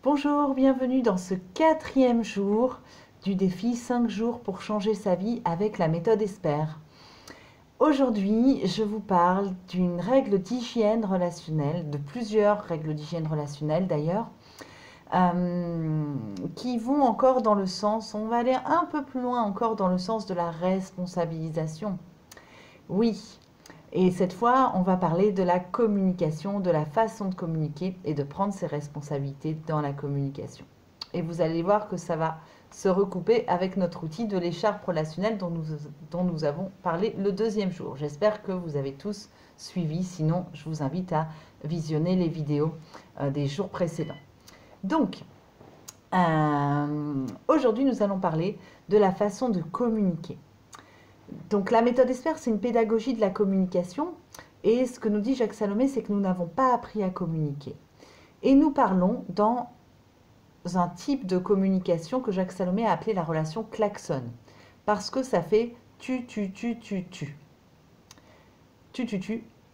Bonjour, bienvenue dans ce 4e jour du défi 5 jours pour changer sa vie avec la méthode ESPER. Aujourd'hui, je vous parle d'une règle d'hygiène relationnelle, de plusieurs règles d'hygiène relationnelle d'ailleurs, qui vont encore dans le sens, on va aller un peu plus loin encore dans le sens de la responsabilisation. Oui, et cette fois, on va parler de la communication, de la façon de communiquer et de prendre ses responsabilités dans la communication. Et vous allez voir que ça va se recouper avec notre outil de l'écharpe relationnelle dont nous avons parlé le 2e jour. J'espère que vous avez tous suivi, sinon je vous invite à visionner les vidéos des jours précédents. Donc, aujourd'hui, nous allons parler de la façon de communiquer. Donc la méthode ESPER, c'est une pédagogie de la communication. Et ce que nous dit Jacques Salomé, c'est que nous n'avons pas appris à communiquer. Et nous parlons dans un type de communication que Jacques Salomé a appelé la relation klaxon. Parce que ça fait tu. Tu,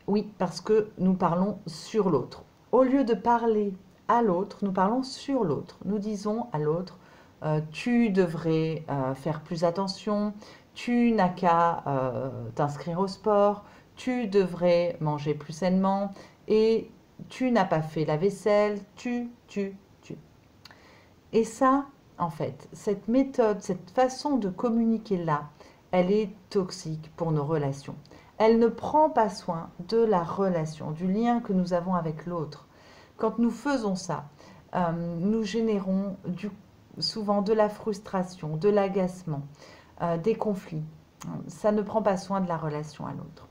oui, parce que nous parlons sur l'autre. Au lieu de parler à l'autre, nous parlons sur l'autre. Nous disons à l'autre, tu devrais faire plus attention, tu n'as qu'à t'inscrire au sport, tu devrais manger plus sainement et tu n'as pas fait la vaisselle, tu. Et ça, en fait, cette méthode, cette façon de communiquer là, elle est toxique pour nos relations. Elle ne prend pas soin de la relation, du lien que nous avons avec l'autre. Quand nous faisons ça, nous générons souvent de la frustration, de l'agacement, des conflits. Ça ne prend pas soin de la relation à l'autre.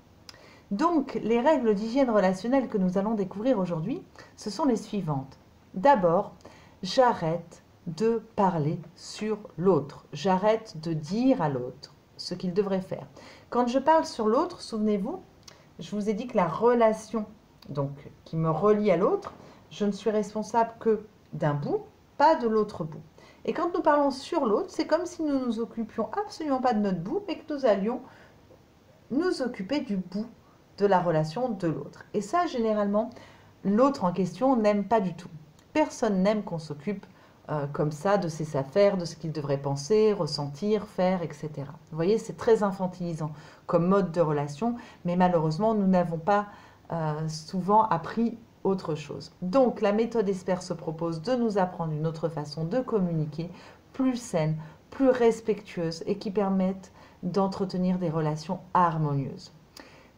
Donc, les règles d'hygiène relationnelle que nous allons découvrir aujourd'hui, ce sont les suivantes. D'abord, j'arrête de parler sur l'autre. J'arrête de dire à l'autre ce qu'il devrait faire. Quand je parle sur l'autre, souvenez-vous, je vous ai dit que la relation donc, qui me relie à l'autre, je ne suis responsable que d'un bout, pas de l'autre bout. Et quand nous parlons sur l'autre, c'est comme si nous ne nous occupions absolument pas de notre bout, mais que nous allions nous occuper du bout de la relation de l'autre. Et ça, généralement, l'autre en question n'aime pas du tout. Personne n'aime qu'on s'occupe comme ça de ses affaires, de ce qu'il devrait penser, ressentir, faire, etc. Vous voyez, c'est très infantilisant comme mode de relation, mais malheureusement, nous n'avons pas souvent appris autre chose. Donc, la méthode ESPER se propose de nous apprendre une autre façon de communiquer, plus saine, plus respectueuse et qui permette d'entretenir des relations harmonieuses.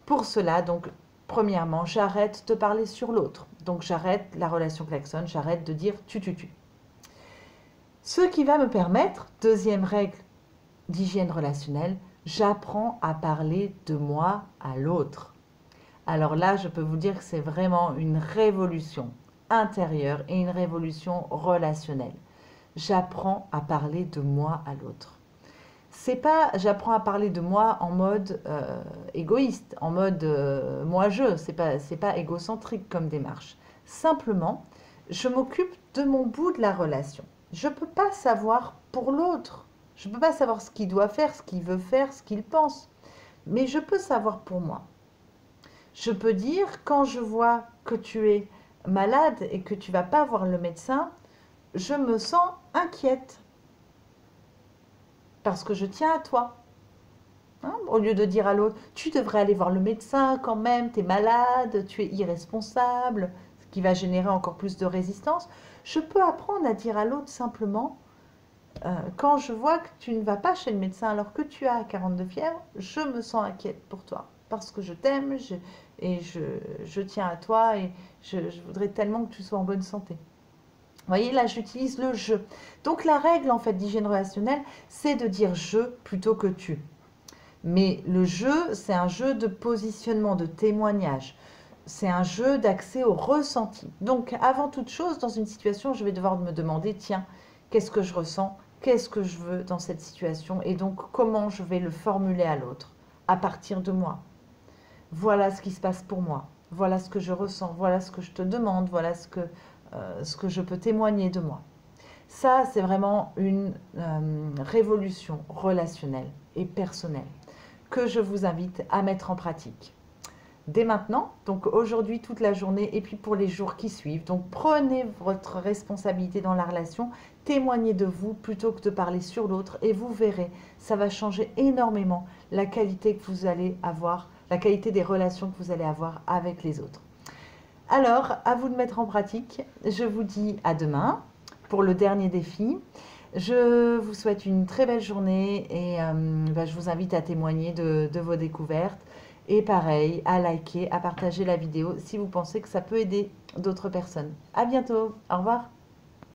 Pour cela, donc, premièrement, j'arrête de parler sur l'autre. Donc, j'arrête la relation klaxon, j'arrête de dire tu. Ce qui va me permettre, deuxième règle d'hygiène relationnelle, j'apprends à parler de moi à l'autre. Alors là, je peux vous dire que c'est vraiment une révolution intérieure et une révolution relationnelle. J'apprends à parler de moi à l'autre. C'est pas j'apprends à parler de moi en mode égoïste, en mode moi-je, c'est pas égocentrique comme démarche. Simplement, je m'occupe de mon bout de la relation. Je ne peux pas savoir pour l'autre. Je ne peux pas savoir ce qu'il doit faire, ce qu'il veut faire, ce qu'il pense. Mais je peux savoir pour moi. Je peux dire, quand je vois que tu es malade et que tu ne vas pas voir le médecin, je me sens inquiète. Parce que je tiens à toi. Hein, au lieu de dire à l'autre, tu devrais aller voir le médecin quand même, tu es malade, tu es irresponsable, ce qui va générer encore plus de résistance. Je peux apprendre à dire à l'autre simplement, quand je vois que tu ne vas pas chez le médecin alors que tu as 42 fièvre, je me sens inquiète pour toi. Parce que je t'aime et je tiens à toi et je voudrais tellement que tu sois en bonne santé. Vous voyez, là, j'utilise le je. Donc, la règle, en fait, d'hygiène relationnelle, c'est de dire je plutôt que tu. Mais le jeu, c'est un jeu de positionnement, de témoignage. C'est un jeu d'accès au ressenti. Donc, avant toute chose, dans une situation, je vais devoir me demander, tiens, qu'est-ce que je ressens? Qu'est-ce que je veux dans cette situation? Et donc, comment je vais le formuler à l'autre? À partir de moi. Voilà ce qui se passe pour moi. Voilà ce que je ressens. Voilà ce que je te demande. Voilà ce que je peux témoigner de moi. Ça, c'est vraiment une révolution relationnelle et personnelle que je vous invite à mettre en pratique. dès maintenant, donc aujourd'hui toute la journée et puis pour les jours qui suivent. Donc prenez votre responsabilité dans la relation, témoignez de vous plutôt que de parler sur l'autre et vous verrez, ça va changer énormément la qualité que vous allez avoir, la qualité des relations que vous allez avoir avec les autres. Alors, à vous de mettre en pratique. Je vous dis à demain pour le dernier défi. Je vous souhaite une très belle journée et je vous invite à témoigner de vos découvertes. Et pareil, à liker, à partager la vidéo si vous pensez que ça peut aider d'autres personnes. À bientôt, au revoir.